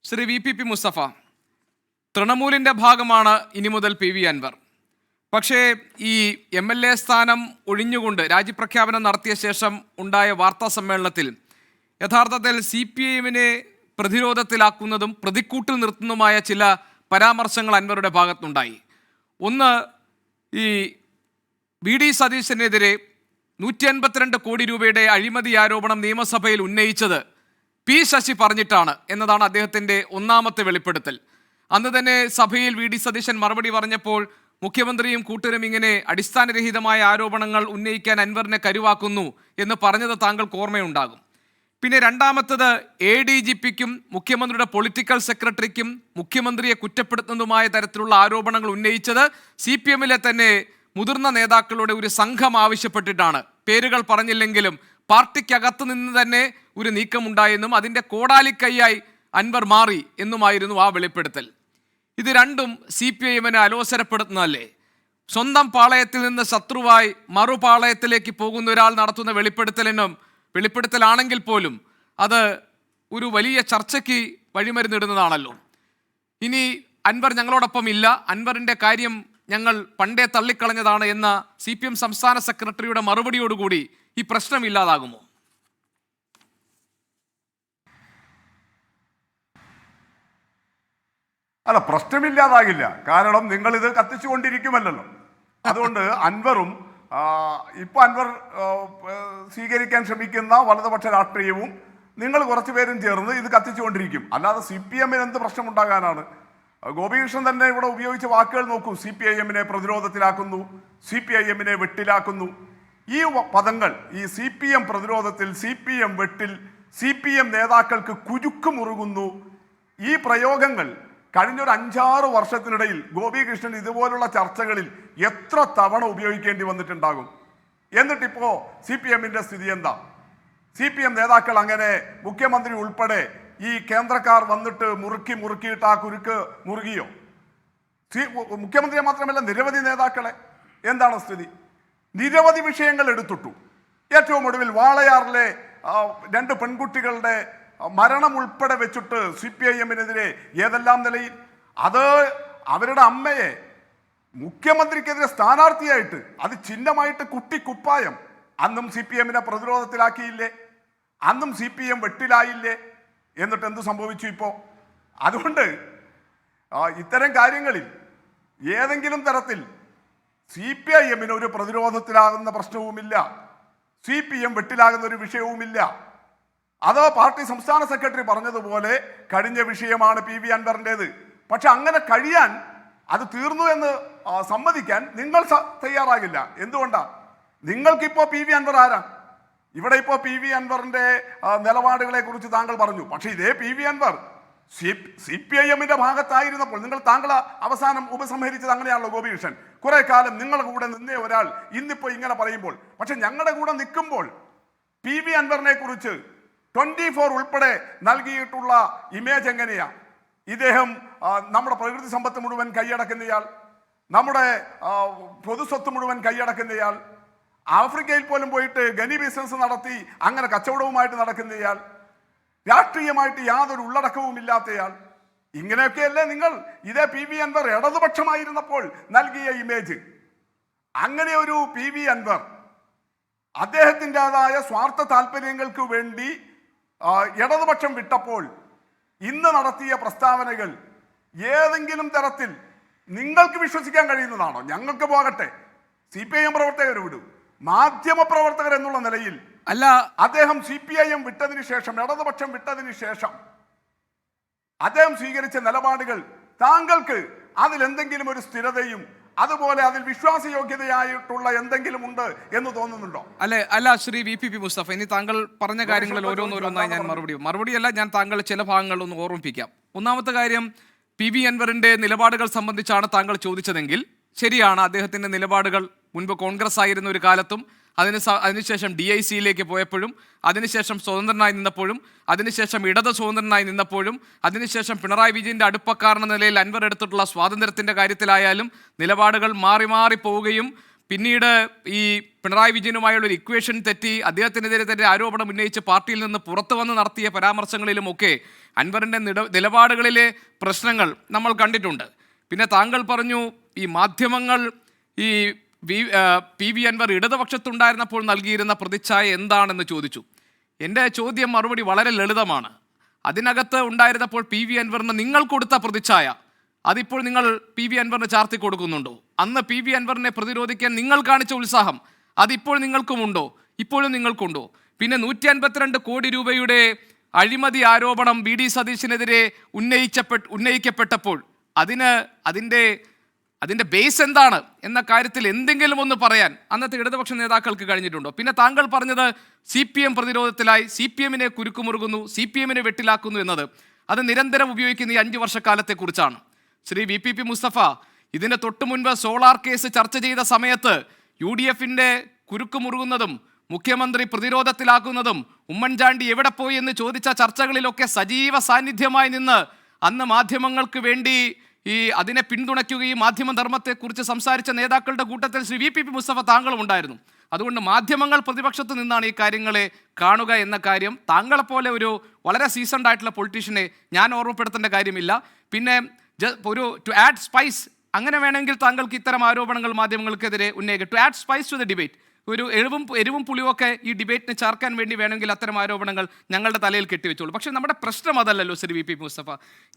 Shri VPP Mustafa, തൃണമൂലിൻ്റെ ഭാഗമാണ് ഇനി മുതൽ PV അൻവർ. പക്ഷേ ഈ MLA സ്ഥാനം ഒഴിഞ്ഞുകൊണ്ട് രാജ്യപ്രഖ്യാപനം നടത്തിയ ശേഷം ഉണ്ടായ വാർത്താ സമ്മേളനത്തിൽ യഥാർത്ഥത്തിൽ CPIMനെ പ്രതിരോധത്തിലാക്കുന്നതും പ്രതിക്കൂട്ടിൽ നിർത്തുന്നതുമായ ചില പരാമർശങ്ങൾ അൻവറുടെ ഭാഗത്തുണ്ടായി. ഒന്ന്, ഈ VD സതീശനെതിരെ 152 കോടി രൂപയുടെ അഴിമതി ആരോപണം നിയമസഭയിൽ ഉന്നയിച്ചത് P ശശി പറഞ്ഞിട്ടാണ് എന്നതാണ് അദ്ദേഹത്തിൻ്റെ ഒന്നാമത്തെ വെളിപ്പെടുത്തൽ. അന്ന് തന്നെ സഭയിൽ VD സതീശൻ മറുപടി പറഞ്ഞപ്പോൾ മുഖ്യമന്ത്രിയും കൂട്ടരും ഇങ്ങനെ അടിസ്ഥാനരഹിതമായ ആരോപണങ്ങൾ ഉന്നയിക്കാൻ അൻവറിനെ കരുവാക്കുന്നു എന്ന് പറഞ്ഞത് താങ്കൾക്ക് ഓർമ്മയുണ്ടാകും. പിന്നെ രണ്ടാമത്തത് ADGPക്കും മുഖ്യമന്ത്രിയുടെ പൊളിറ്റിക്കൽ സെക്രട്ടറിക്കും മുഖ്യമന്ത്രിയെ കുറ്റപ്പെടുത്തുന്നതുമായ തരത്തിലുള്ള ആരോപണങ്ങൾ ഉന്നയിച്ചത് CPMലെ തന്നെ മുതിർന്ന നേതാക്കളുടെ ഒരു സംഘം ആവശ്യപ്പെട്ടിട്ടാണ്. പേരുകൾ പറഞ്ഞില്ലെങ്കിലും പാർട്ടിക്കകത്ത് നിന്ന് തന്നെ ഒരു നീക്കമുണ്ടായെന്നും അതിൻ്റെ കോടാലിക്കൈയായി അൻവർ മാറി എന്നുമായിരുന്നു ആ വെളിപ്പെടുത്തൽ. ഇത് രണ്ടും CPIMനെ അലോസരപ്പെടുത്തുന്നതല്ലേ? സ്വന്തം പാളയത്തിൽ നിന്ന് ശത്രുവായി മറുപാളയത്തിലേക്ക് പോകുന്ന ഒരാൾ നടത്തുന്ന വെളിപ്പെടുത്തലാണെങ്കിൽ പോലും അത് ഒരു വലിയ ചർച്ചയ്ക്ക് വഴിമരുന്നിടുന്നതാണല്ലോ. ഇനി അൻവർ ഞങ്ങളോടൊപ്പം ഇല്ല, അൻവറിൻ്റെ കാര്യം ഞങ്ങൾ പണ്ടേ തള്ളിക്കളഞ്ഞതാണ് എന്ന CPM സംസ്ഥാന സെക്രട്ടറിയുടെ മറുപടിയോടുകൂടി ഈ പ്രശ്നം ഇല്ലാതാകുമോ? അല്ല, പ്രശ്നമില്ലാതാകില്ല. കാരണം നിങ്ങളിത് കത്തിച്ചുകൊണ്ടിരിക്കുമല്ലോ. അതുകൊണ്ട് അൻവറും ഇപ്പൊ അൻവർ സ്വീകരിക്കാൻ ശ്രമിക്കുന്ന വലതുപക്ഷ രാഷ്ട്രീയവും നിങ്ങൾ കുറച്ചു പേരും ചേർന്ന് ഇത് കത്തിച്ചുകൊണ്ടിരിക്കും. അല്ലാതെ CPMന് എന്ത് പ്രശ്നമുണ്ടാകാനാണ്? ഗോപികൃഷ്ണൻ തന്നെ ഇവിടെ ഉപയോഗിച്ച വാക്കുകൾ നോക്കൂ. CPIMനെ പ്രതിരോധത്തിലാക്കുന്നു, CPIMനെ വെട്ടിലാക്കുന്നു. ഈ പദങ്ങൾ, ഈ CPM പ്രതിരോധത്തിൽ, CPM വെട്ടിൽ, CPM നേതാക്കൾക്ക് കുരുക്ക് മുറുകുന്നു, ഈ പ്രയോഗങ്ങൾ കഴിഞ്ഞൊരു 5-6 വർഷത്തിനിടയിൽ ഗോപികൃഷ്ണൻ ഇതുപോലുള്ള ചർച്ചകളിൽ എത്ര തവണ ഉപയോഗിക്കേണ്ടി വന്നിട്ടുണ്ടാകും. എന്നിട്ടിപ്പോൾ CPMന്റെ സ്ഥിതി എന്താ? CPM നേതാക്കൾ അങ്ങനെ മുഖ്യമന്ത്രി ഉൾപ്പെടെ ഈ കേന്ദ്രക്കാർ വന്നിട്ട് മുറുക്കിയിട്ട് ആ കുരുക്ക് മുറുകിയോ? മുഖ്യമന്ത്രിയെ മാത്രമല്ല, നിരവധി നേതാക്കളെ. എന്താണ് സ്ഥിതി? നിരവധി വിഷയങ്ങൾ എടുത്തിട്ടു. ഏറ്റവും ഒടുവിൽ വാളയാറിലെ 2 പെൺകുട്ടികളുടെ മരണം ഉൾപ്പെടെ വെച്ചിട്ട് CPIMനെതിരെ ഏതെല്ലാം നിലയിൽ, അത് അവരുടെ അമ്മയെ മുഖ്യമന്ത്രിക്കെതിരെ സ്ഥാനാർത്ഥിയായിട്ട്, അത് ചിഹ്നമായിട്ട് കുട്ടിക്കുപ്പായം, അന്നും CPMനെ പ്രതിരോധത്തിലാക്കിയില്ലേ? അന്നും CPM വെട്ടിലായില്ലേ? എന്നിട്ട് എന്ത് സംഭവിച്ചു ഇപ്പോൾ? അതുകൊണ്ട് ഇത്തരം കാര്യങ്ങളിൽ ഏതെങ്കിലും തരത്തിൽ CPIMന് ഒരു പ്രതിരോധത്തിലാകുന്ന പ്രശ്നവുമില്ല, CPM വെട്ടിലാകുന്ന ഒരു വിഷയവുമില്ല. അതോ പാർട്ടി സംസ്ഥാന സെക്രട്ടറി പറഞ്ഞതുപോലെ കഴിഞ്ഞ വിഷയമാണ് PV അൻവറിൻ്റേത്. പക്ഷെ അങ്ങനെ കഴിയാൻ, അത് തീർന്നു എന്ന് സമ്മതിക്കാൻ നിങ്ങൾ തയ്യാറാകില്ല. എന്തുകൊണ്ടാണ്? നിങ്ങൾക്കിപ്പോൾ PV അൻവർ ആരാ? ഇവിടെ ഇപ്പോൾ PV അൻവറിൻ്റെ നിലപാടുകളെ കുറിച്ച് താങ്കൾ പറഞ്ഞു. പക്ഷേ ഇതേ PV അൻവർ CPIMന്റെ ഭാഗത്തായിരുന്നപ്പോൾ താങ്കൾ അവസാനം ഉപസംഹരിച്ചത് അങ്ങനെയാണല്ലോ ഗോപികൃഷ്ണൻ. കുറെ കാലം നിങ്ങളുടെ കൂടെ നിന്നേ ഒരാൾ ഇന്നിപ്പോൾ ഇങ്ങനെ പറയുമ്പോൾ, പക്ഷെ ഞങ്ങളുടെ കൂടെ നിൽക്കുമ്പോൾ PV അൻവറിനെ കുറിച്ച് 24 ഉൾപ്പെടെ നൽകിയിട്ടുള്ള ഇമേജ് എങ്ങനെയാ? ഇദ്ദേഹം നമ്മുടെ പ്രകൃതി സമ്പത്ത് മുഴുവൻ കൈയടക്കുന്നയാൾ, നമ്മുടെ പൊതുസ്വത്ത് മുഴുവൻ കൈയടക്കുന്നയാൾ, ആഫ്രിക്കയിൽ പോലും പോയിട്ട് ഖനി ബിസിനസ് നടത്തി അങ്ങനെ കച്ചവടവുമായിട്ട് നടക്കുന്നയാൾ, രാഷ്ട്രീയമായിട്ട് യാതൊരു ഉള്ളടക്കവും ഇല്ലാത്തയാൾ. ഇങ്ങനെയൊക്കെയല്ലേ നിങ്ങൾ ഇതേ PV അൻവർ ഇടതുപക്ഷമായിരുന്നപ്പോൾ നൽകിയ ഇമേജ്. അങ്ങനെ ഒരു PV അൻവർ അദ്ദേഹത്തിൻ്റെതായ സ്വാർത്ഥ താല്പര്യങ്ങൾക്ക് വേണ്ടി ഇടതുപക്ഷം വിട്ടപ്പോൾ ഇന്ന് നടത്തിയ പ്രസ്താവനകൾ ഏതെങ്കിലും തരത്തിൽ നിങ്ങൾക്ക് വിശ്വസിക്കാൻ കഴിയുന്നതാണോ? ഞങ്ങൾക്ക് പോകട്ടെ, CPIM പ്രവർത്തകർ വിടും, മാധ്യമ പ്രവർത്തകർ എന്നുള്ള നിലയിൽ അല്ല, അദ്ദേഹം CPIM വിട്ടതിന് ശേഷം, ഇടതുപക്ഷം വിട്ടതിന് ശേഷം അദ്ദേഹം സ്വീകരിച്ച നിലപാടുകൾ താങ്കൾക്ക് അതിലെന്തെങ്കിലും ഒരു സ്ഥിരതയും അതുപോലെ അതിൽ വിശ്വാസയോഗ്യതയായിട്ടുള്ള എന്തെങ്കിലും ഉണ്ട് എന്ന് തോന്നുന്നുണ്ടോ? അല്ല ശ്രീ VPP മുസ്തഫ, ഇനി താങ്കൾ പറഞ്ഞ കാര്യങ്ങളിൽ ഓരോന്നോരോന്നായി ഞാൻ മറുപടിയല്ല, ഞാൻ താങ്കൾ ചില ഭാഗങ്ങളൊന്ന് ഓർമ്മിപ്പിക്കാം. ഒന്നാമത്തെ കാര്യം, PV അൻവറിൻ്റെ നിലപാടുകൾ സംബന്ധിച്ചാണ് താങ്കൾ ചോദിച്ചതെങ്കിൽ ശരിയാണ്. അദ്ദേഹത്തിൻ്റെ നിലപാടുകൾ മുൻപ് കോൺഗ്രസ് ആയിരുന്ന ഒരു കാലത്തും അതിനുശേഷം DICയിലേക്ക് പോയപ്പോഴും, അതിനുശേഷം സ്വതന്ത്രനായി നിന്നപ്പോഴും, അതിനുശേഷം ഇടത് സ്വതന്ത്രനായി നിന്നപ്പോഴും, അതിനുശേഷം പിണറായി വിജയൻ്റെ അടുപ്പക്കാരൻ എന്ന നിലയിൽ അൻവർ എടുത്തിട്ടുള്ള സ്വാതന്ത്ര്യത്തിൻ്റെ കാര്യത്തിലായാലും നിലപാടുകൾ മാറി മാറി പോവുകയും പിന്നീട് ഈ പിണറായി വിജയനുമായുള്ള ഒരു ഇക്വേഷൻ തെറ്റി അദ്ദേഹത്തിനെതിരെ തന്നെ ആരോപണം ഉന്നയിച്ച് പാർട്ടിയിൽ നിന്ന് പുറത്തു വന്ന് നടത്തിയ പരാമർശങ്ങളിലുമൊക്കെ അൻവറിൻ്റെ നിലപാടുകളിലെ പ്രശ്നങ്ങൾ നമ്മൾ കണ്ടിട്ടുണ്ട്. പിന്നെ താങ്കൾ പറഞ്ഞു ഈ മാധ്യമങ്ങൾ ഈ പി വി അൻവർ ഇടതുപക്ഷത്തുണ്ടായിരുന്നപ്പോൾ നൽകിയിരുന്ന പ്രതിച്ഛായ എന്താണെന്ന് ചോദിച്ചു. എൻ്റെ ചോദ്യം മറുപടി വളരെ ലളിതമാണ്. അതിനകത്ത് ഉണ്ടായിരുന്നപ്പോൾ പി വി അൻവറിന് നിങ്ങൾ കൊടുത്ത പ്രതിച്ഛായ അതിപ്പോൾ നിങ്ങൾ പി വി അൻവറിന് ചാർത്തി കൊടുക്കുന്നുണ്ടോ? അന്ന് പി വി അൻവറിനെ പ്രതിരോധിക്കാൻ നിങ്ങൾ കാണിച്ച ഉത്സാഹം അതിപ്പോൾ നിങ്ങൾക്കുമുണ്ടോ? ഇപ്പോഴും നിങ്ങൾക്കുണ്ടോ? പിന്നെ 152 കോടി രൂപയുടെ അഴിമതി ആരോപണം വി ഡി സതീശനെതിരെ ഉന്നയിക്കപ്പെട്ടപ്പോൾ അതിൻ്റെ ബേസ് എന്താണ് എന്ന കാര്യത്തിൽ എന്തെങ്കിലും ഒന്ന് പറയാൻ അന്നത്തെ ഇടതുപക്ഷ നേതാക്കൾക്ക് കഴിഞ്ഞിട്ടുണ്ടോ? പിന്നെ താങ്കൾ പറഞ്ഞത് CPM പ്രതിരോധത്തിലായി, CPM-നെ കുരുക്കുമുറുകുന്നു, CPM-നെ വെട്ടിലാക്കുന്നു എന്നത് അത് നിരന്തരം ഉപയോഗിക്കുന്ന ഈ 5 വർഷക്കാലത്തെക്കുറിച്ചാണ്. ശ്രീ VPP മുസ്തഫ, ഇതിന് തൊട്ടു മുൻപ് സോളാർ കേസ് ചർച്ച ചെയ്ത സമയത്ത് UDF-ന്റെ കുരുക്കുമുറുകുന്നതും മുഖ്യമന്ത്രി പ്രതിരോധത്തിലാക്കുന്നതും ഉമ്മൻചാണ്ടി എവിടെ പോയി എന്ന് ചോദിച്ച ചർച്ചകളിലൊക്കെ സജീവ സാന്നിധ്യമായി നിന്ന് അന്ന് മാധ്യമങ്ങൾക്ക് വേണ്ടി അതിനെ പിന്തുണയ്ക്കുകയും മാധ്യമധർമ്മത്തെക്കുറിച്ച് സംസാരിച്ച നേതാക്കളുടെ കൂട്ടത്തിൽ ശ്രീ VPP മുസ്തഫ താങ്കളും ഉണ്ടായിരുന്നു. അതുകൊണ്ട് മാധ്യമങ്ങൾ പ്രതിപക്ഷത്ത് നിന്നാണ് ഈ കാര്യങ്ങളെ കാണുക എന്ന കാര്യം താങ്കളെപ്പോലെ ഒരു വളരെ സീസൺഡ് ആയിട്ടുള്ള പൊളിറ്റീഷ്യനെ ഞാൻ ഓർമ്മപ്പെടുത്തേണ്ട കാര്യമില്ല. പിന്നെ ഒരു ടു ആഡ് സ്പൈസ്, അങ്ങനെ വേണമെങ്കിൽ താങ്കൾക്ക് ഇത്തരം ആരോപണങ്ങൾ മാധ്യമങ്ങൾക്കെതിരെ ഉന്നയിക്കുക. To add spice to the debate, ഒരു എരിവും പുളിയൊക്കെ ഈ ഡിബേറ്റിനെ ചേർക്കാൻ വേണ്ടി വേണമെങ്കിൽ അത്തരം ആരോപണങ്ങൾ ഞങ്ങളുടെ തലയിൽ കെട്ടിവെച്ചോളൂ. പക്ഷേ നമ്മുടെ പ്രശ്നം അതല്ലല്ലോ ശ്രീ VPP മുസ്തഫ.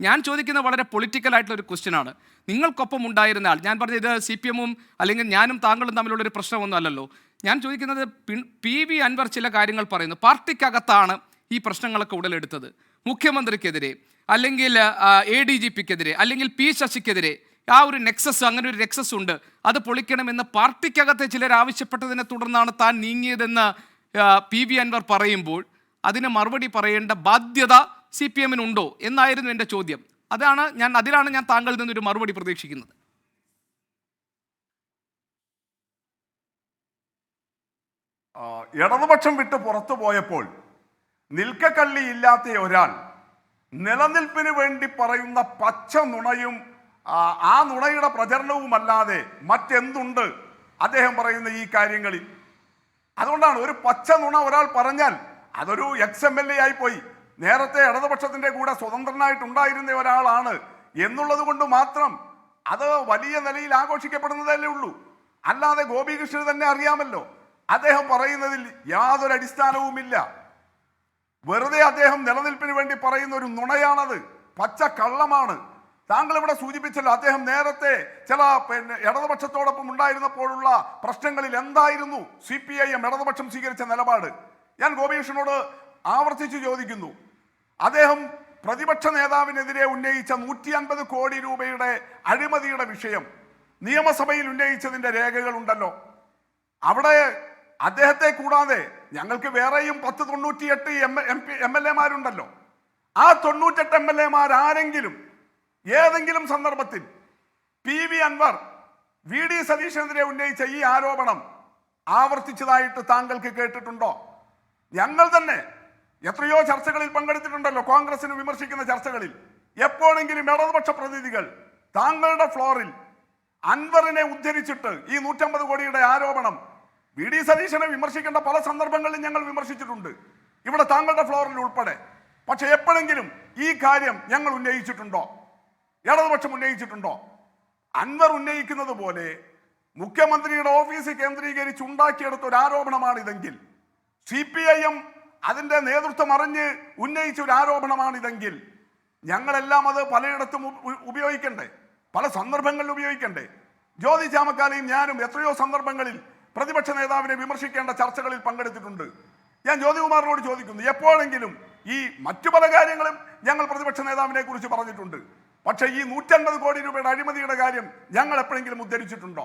ഞാൻ ചോദിക്കുന്നത് വളരെ പൊളിറ്റിക്കൽ ആയിട്ടുള്ള ഒരു ക്വസ്റ്റ്യനാണ്. നിങ്ങൾക്കൊപ്പം ഉണ്ടായിരുന്ന ആൾ, ഞാൻ പറഞ്ഞത് ഇത് CPM-ഉം അല്ലെങ്കിൽ ഞാനും താങ്കളും തമ്മിലുള്ളൊരു പ്രശ്നമൊന്നും അല്ലല്ലോ. ഞാൻ ചോദിക്കുന്നത് PV അൻവർ ചില കാര്യങ്ങൾ പറയുന്നു. പാർട്ടിക്കകത്താണ് ഈ പ്രശ്നങ്ങളൊക്കെ ഉടലെടുത്തത്. മുഖ്യമന്ത്രിക്കെതിരെ അല്ലെങ്കിൽ ADGP-ക്കെതിരെ അല്ലെങ്കിൽ P ശശിക്കെതിരെ ആ ഒരു നെക്സസ്, അങ്ങനെ ഒരു നെക്സസ് ഉണ്ട്, അത് പൊളിക്കണമെന്ന് പാർട്ടിക്കകത്തെ ചിലർ ആവശ്യപ്പെട്ടതിനെ തുടർന്നാണ് താൻ നീങ്ങിയതെന്ന് PV അൻവർ പറയുമ്പോൾ അതിന് മറുപടി പറയേണ്ട ബാധ്യത CPM-നുണ്ടോ എന്നായിരുന്നു എൻ്റെ ചോദ്യം. അതിലാണ് ഞാൻ താങ്കളിൽ നിന്നൊരു മറുപടി പ്രതീക്ഷിക്കുന്നത്. ഇടതുപക്ഷം വിട്ട് പുറത്തു പോയപ്പോൾ നിൽക്കക്കള്ളിയില്ലാത്ത ഒരാൾ നിലനിൽപ്പിന് വേണ്ടി പറയുന്ന പച്ച നുണയും ആ നുണയുടെ പ്രചരണവുമല്ലാതെ മറ്റെന്തുണ്ട് അദ്ദേഹം പറയുന്ന ഈ കാര്യങ്ങളിൽ? അതുകൊണ്ടാണ് ഒരു പച്ച നുണ ഒരാൾ പറഞ്ഞാൽ അതൊരു XMLA ആയിപ്പോയി, നേരത്തെ ഇടതുപക്ഷത്തിന്റെ കൂടെ സ്വതന്ത്രനായിട്ടുണ്ടായിരുന്ന ഒരാളാണ് എന്നുള്ളത് കൊണ്ട് മാത്രം അത് വലിയ നിലയിൽ ആഘോഷിക്കപ്പെടുന്നതല്ലേ ഉള്ളൂ. അല്ലാതെ ഗോപികൃഷ്ണന് തന്നെ അറിയാമല്ലോ അദ്ദേഹം പറയുന്നതിൽ യാതൊരു അടിസ്ഥാനവുമില്ല. വെറുതെ അദ്ദേഹം നിലനിൽപ്പിന് വേണ്ടി പറയുന്ന ഒരു നുണയാണത്, പച്ച കള്ളമാണ്. താങ്കൾ ഇവിടെ സൂചിപ്പിച്ചല്ലോ, അദ്ദേഹം നേരത്തെ ചില ഇടതുപക്ഷത്തോടൊപ്പം ഉണ്ടായിരുന്നപ്പോഴുള്ള പ്രശ്നങ്ങളിൽ എന്തായിരുന്നു CPIM ഇടതുപക്ഷം സ്വീകരിച്ച നിലപാട്? ഞാൻ ഗോപികൃഷ്ണനോട് ആവർത്തിച്ച് ചോദിക്കുന്നു. അദ്ദേഹം പ്രതിപക്ഷ നേതാവിനെതിരെ ഉന്നയിച്ച 150 കോടി രൂപയുടെ അഴിമതിയുടെ വിഷയം നിയമസഭയിൽ ഉന്നയിച്ചതിൻ്റെ രേഖകളുണ്ടല്ലോ. അവിടെ അദ്ദേഹത്തെ കൂടാതെ ഞങ്ങൾക്ക് വേറെയും 98 MLA-മാരുണ്ടല്ലോ. ആ 98 MLA-മാർ ആരെങ്കിലും ഏതെങ്കിലും സന്ദർഭത്തിൽ PV അൻവർ VD സതീശനെതിരെ ഉന്നയിച്ച ഈ ആരോപണം ആവർത്തിച്ചതായിട്ട് താങ്കൾക്ക് കേട്ടിട്ടുണ്ടോ? ഞങ്ങൾ തന്നെ എത്രയോ ചർച്ചകളിൽ പങ്കെടുത്തിട്ടുണ്ടല്ലോ, കോൺഗ്രസിന് വിമർശിക്കുന്ന ചർച്ചകളിൽ. എപ്പോഴെങ്കിലും ഇടതുപക്ഷ പ്രതിനിധികൾ താങ്കളുടെ ഫ്ലോറിൽ അൻവറിനെ ഉദ്ധരിച്ചിട്ട് ഈ 150 കോടിയുടെ ആരോപണം VD സതീശനെ വിമർശിക്കേണ്ട പല സന്ദർഭങ്ങളിലും ഞങ്ങൾ വിമർശിച്ചിട്ടുണ്ട്, ഇവിടെ താങ്കളുടെ ഫ്ലോറിൽ ഉൾപ്പെടെ. പക്ഷെ എപ്പോഴെങ്കിലും ഈ കാര്യം ഞങ്ങൾ ഉന്നയിച്ചിട്ടുണ്ടോ? ഇടതുപക്ഷം ഉന്നയിച്ചിട്ടുണ്ടോ? അൻവർ ഉന്നയിക്കുന്നത് പോലെ മുഖ്യമന്ത്രിയുടെ ഓഫീസ് കേന്ദ്രീകരിച്ച് ഉണ്ടാക്കിയെടുത്ത ഒരു ആരോപണമാണിതെങ്കിൽ, CPIM അതിൻ്റെ നേതൃത്വം അറിഞ്ഞ് ഉന്നയിച്ച ഒരു ആരോപണമാണിതെങ്കിൽ, ഞങ്ങളെല്ലാം അത് പലയിടത്തും ഉപയോഗിക്കണ്ടേ, പല സന്ദർഭങ്ങളിൽ ഉപയോഗിക്കണ്ടേ? ജ്യോതി ചാമക്കാലയും ഞാനും എത്രയോ സന്ദർഭങ്ങളിൽ പ്രതിപക്ഷ നേതാവിനെ വിമർശിക്കേണ്ട ചർച്ചകളിൽ പങ്കെടുത്തിട്ടുണ്ട്. ഞാൻ ജ്യോതികുമാറിനോട് ചോദിക്കുന്നു, എപ്പോഴെങ്കിലും ഈ മറ്റു പല കാര്യങ്ങളും ഞങ്ങൾ പ്രതിപക്ഷ നേതാവിനെ കുറിച്ച് പറഞ്ഞിട്ടുണ്ട്, പക്ഷേ ഈ 150 കോടി രൂപയുടെ അഴിമതിയുടെ കാര്യം ഞങ്ങൾ എപ്പോഴെങ്കിലും ഉദ്ധരിച്ചിട്ടുണ്ടോ?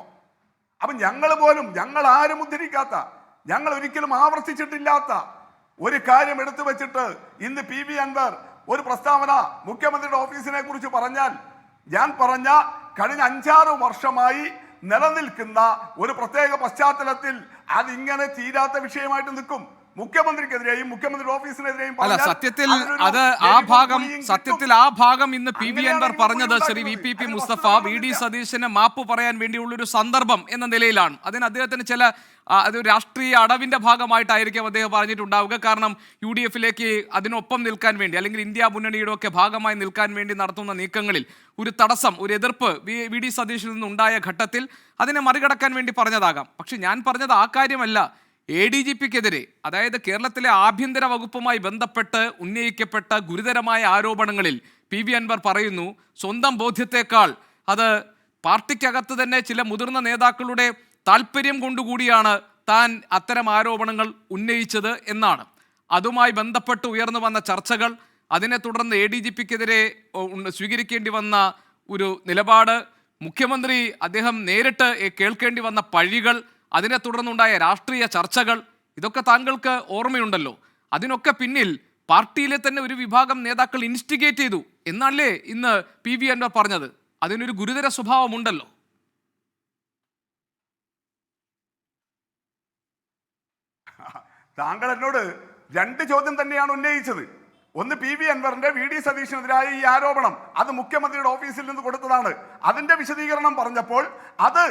അപ്പം ഞങ്ങൾ ആരും ഉദ്ധരിക്കാത്ത, ഞങ്ങൾ ഒരിക്കലും ആവർത്തിച്ചിട്ടില്ലാത്ത ഒരു കാര്യം എടുത്തു വെച്ചിട്ട് ഇന്ന് PV അൻവർ ഒരു പ്രസ്താവന മുഖ്യമന്ത്രിയുടെ ഓഫീസിനെ കുറിച്ച് പറഞ്ഞാൽ, ഞാൻ പറഞ്ഞ കഴിഞ്ഞ 5-6 വർഷമായി നിലനിൽക്കുന്ന ഒരു പ്രത്യേക പശ്ചാത്തലത്തിൽ അതിങ്ങനെ തീരാത്ത വിഷയമായിട്ട് നിൽക്കും. മുഖ്യമന്ത്രിക്കെതിരെയും മുഖ്യമന്ത്രിയുടെ ഓഫീസിനെതിരെയും അല്ല, പറഞ്ഞാൽ സത്യത്തിൽ അതിനൊരു അത് ആ ഭാഗം ഇന്ന് PV Anwar പറഞ്ഞത് ശ്രീ VPP മുസ്തഫ VD സതീശന് മാപ്പ് പറയാൻ വേണ്ടിയുള്ളൊരു സന്ദർഭം എന്ന നിലയിലാണ്. അതിന് അദ്ദേഹത്തിന് ചില അത് രാഷ്ട്രീയ അടവിന്റെ ഭാഗമായിട്ടായിരിക്കും അദ്ദേഹം പറഞ്ഞിട്ടുണ്ടാവുക. കാരണം UDF-ലേക്ക് അതിനൊപ്പം നിൽക്കാൻ വേണ്ടി, അല്ലെങ്കിൽ ഇന്ത്യ മുന്നണിയുടെ ഒക്കെ ഭാഗമായി നിൽക്കാൻ വേണ്ടി നടത്തുന്ന നീക്കങ്ങളിൽ ഒരു തടസ്സം, ഒരു എതിർപ്പ് VD സതീശിൽ നിന്നുണ്ടായ ഘട്ടത്തിൽ അതിനെ മറികടക്കാൻ വേണ്ടി പറഞ്ഞതാകാം. പക്ഷെ ഞാൻ പറഞ്ഞത് ആ കാര്യമല്ല. ADGP-ക്കെതിരെ, അതായത് കേരളത്തിലെ ആഭ്യന്തര വകുപ്പുമായി ബന്ധപ്പെട്ട് ഉന്നയിക്കപ്പെട്ട ഗുരുതരമായ ആരോപണങ്ങളിൽ PV Anwar പറയുന്നു, സ്വന്തം ബോധ്യത്തെക്കാൾ അത് പാർട്ടിക്കകത്ത് തന്നെ ചില മുതിർന്ന നേതാക്കളുടെ താല്പര്യം കൊണ്ടുകൂടിയാണ് താൻ അത്തരം ആരോപണങ്ങൾ ഉന്നയിച്ചത് എന്നാണ്. അതുമായി ബന്ധപ്പെട്ട് ഉയർന്നു വന്ന ചർച്ചകൾ, അതിനെ തുടർന്ന് ADGP-ക്കെതിരെ സ്വീകരിക്കേണ്ടി വന്ന ഒരു നിലപാട്, മുഖ്യമന്ത്രി അദ്ദേഹം നേരിട്ട് കേൾക്കേണ്ടി വന്ന പഴികൾ, അതിനെ തുടർന്നുണ്ടായ രാഷ്ട്രീയ ചർച്ചകൾ, ഇതൊക്കെ താങ്കൾക്ക് ഓർമ്മയുണ്ടല്ലോ. അതിനൊക്കെ പിന്നിൽ പാർട്ടിയിലെ തന്നെ ഒരു വിഭാഗം നേതാക്കൾ ഇൻസ്റ്റിഗേറ്റ് ചെയ്തു എന്നല്ലേ ഇന്ന് PV Anwar പറഞ്ഞത്. അതിനൊരു ഗുരുതര സ്വഭാവമുണ്ടല്ലോ. താങ്കൾ എന്നോട് രണ്ട് ചോദ്യം തന്നെയാണ് ഉന്നയിച്ചത്. ഒന്ന്, PV Anwarന്റെ VD സതീശനെതിരായ ഈ ആരോപണം അത് മുഖ്യമന്ത്രിയുടെ ഓഫീസിൽ നിന്ന് കൊടുത്തതാണ്. അതിന്റെ വിശദീകരണം പറഞ്ഞപ്പോൾ അത്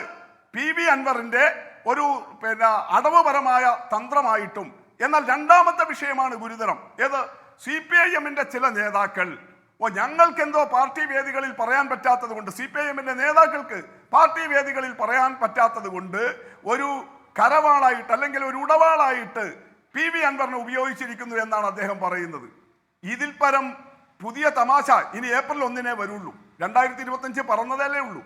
PV Anwarന്റെ ഒരു അടവുപരമായ തന്ത്രമായിട്ടും, എന്നാൽ രണ്ടാമത്തെ വിഷയമാണ് ഗുരുതരം. ഏത്? CPIM-ന്റെ ചില നേതാക്കൾ ഞങ്ങൾക്കെന്തോ പാർട്ടി വേദികളിൽ പറയാൻ പറ്റാത്തത് കൊണ്ട്, CPIM-ന്റെ നേതാക്കൾക്ക് പാർട്ടി വേദികളിൽ പറയാൻ പറ്റാത്തത് കൊണ്ട് ഒരു കരവാളായിട്ട് അല്ലെങ്കിൽ ഒരു ഉടവാളായിട്ട് PV Anwarനെ ഉപയോഗിച്ചിരിക്കുന്നു എന്നാണ് അദ്ദേഹം പറയുന്നത്. ഇതിൽ പരം പുതിയ തമാശ ഇനി ഏപ്രിൽ 1-നെ വരുള്ളൂ. 2025 പറന്നതല്ലേ ഉള്ളൂ.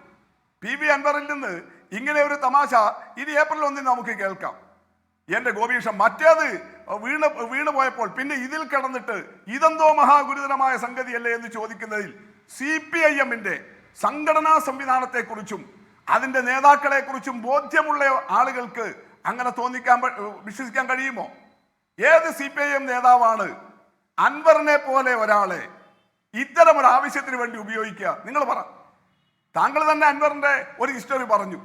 PV Anwarൽ നിന്ന് ഇങ്ങനെ ഒരു തമാശ ഇനി ഏപ്രിൽ 1-ന് നമുക്ക് കേൾക്കാം. എന്റെ ഗോപീഷം, മറ്റേത് വീണ് പോയപ്പോൾ പിന്നെ ഇതിൽ കിടന്നിട്ട് ഇതെന്തോ മഹാഗുരുതരമായ സംഗതിയല്ലേ എന്ന് ചോദിക്കുന്നതിൽ CPIM-ന്റെ സംഘടനാ സംവിധാനത്തെക്കുറിച്ചും അതിന്റെ നേതാക്കളെ കുറിച്ചും ബോധ്യമുള്ള ആളുകൾക്ക് അങ്ങനെ വിശ്വസിക്കാൻ കഴിയുമോ? ഏത് CPIM നേതാവാണ് അൻവറിനെ പോലെ ഒരാളെ ഇത്തരം ഒരു ആവശ്യത്തിന് വേണ്ടി ഉപയോഗിക്കുക? നിങ്ങൾ പറ. താങ്കൾ തന്നെ അൻവറിന്റെ ഒരു ഹിസ്റ്ററി പറഞ്ഞു.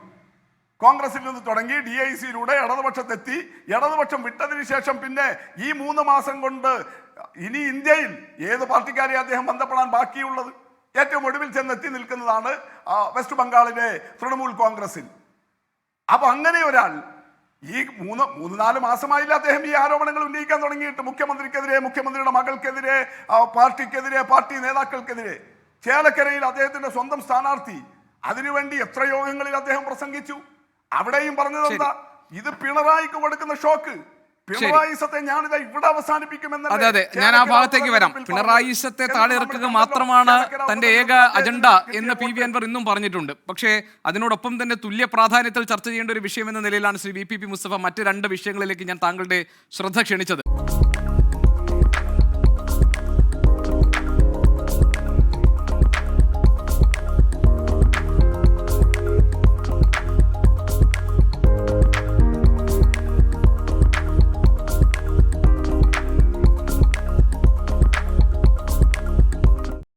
കോൺഗ്രസിൽ നിന്ന് തുടങ്ങി DIC-യിലൂടെ ഇടതുപക്ഷത്തെത്തി, ഇടതുപക്ഷം വിട്ടതിന് ശേഷം പിന്നെ ഈ 3 മാസം കൊണ്ട് ഇനി ഇന്ത്യയിൽ ഏത് പാർട്ടിക്കാരെ അദ്ദേഹം ബന്ധപ്പെടാൻ ബാക്കിയുള്ളത്? ഏറ്റവും ഒടുവിൽ ചെന്നെത്തി നിൽക്കുന്നതാണ് വെസ്റ്റ് ബംഗാളിലെ തൃണമൂൽ കോൺഗ്രസിൽ. അപ്പൊ അങ്ങനെ ഒരാൾ ഈ 3-4 മാസമായില്ല അദ്ദേഹം ഈ ആരോപണങ്ങൾ ഉന്നയിക്കാൻ തുടങ്ങിയിട്ട്, മുഖ്യമന്ത്രിക്കെതിരെ, മുഖ്യമന്ത്രിയുടെ മകൾക്കെതിരെ, പാർട്ടിക്കെതിരെ, പാർട്ടി നേതാക്കൾക്കെതിരെ. ചേലക്കരയിൽ അദ്ദേഹത്തിന്റെ സ്വന്തം സ്ഥാനാർത്ഥി, അതിനുവേണ്ടി എത്ര യോഗങ്ങളിൽ അദ്ദേഹം പ്രസംഗിച്ചു. അവിടെയും പറഞ്ഞതെന്താ? ഇത് പിണറായിക്ക് കൊടുക്കുന്ന ഷോക്ക്. പിണറായിസത്തെ ഞാനിതാ ഇവിടെ അവസാനിപ്പിക്കുമെന്ന്. അതെ, ഞാൻ ആ ഭാഗത്തേക്ക് വരാം. പിണറായിസത്തെ താഴെ ഇറക്കുക മാത്രമാണ് തന്റെ ഏക അജണ്ട എന്ന് PV Anwar ഇന്നും പറഞ്ഞിട്ടുണ്ട്. പക്ഷേ അതിനോടൊപ്പം തന്നെ തുല്യ പ്രാധാന്യത്തിൽ ചർച്ച ചെയ്യേണ്ട ഒരു വിഷയം എന്ന നിലയിലാണ് ശ്രീ VPP മുസ്തഫ മറ്റ് 2 വിഷയങ്ങളിലേക്ക് ഞാൻ താങ്കളുടെ ശ്രദ്ധ ക്ഷണിച്ചത്.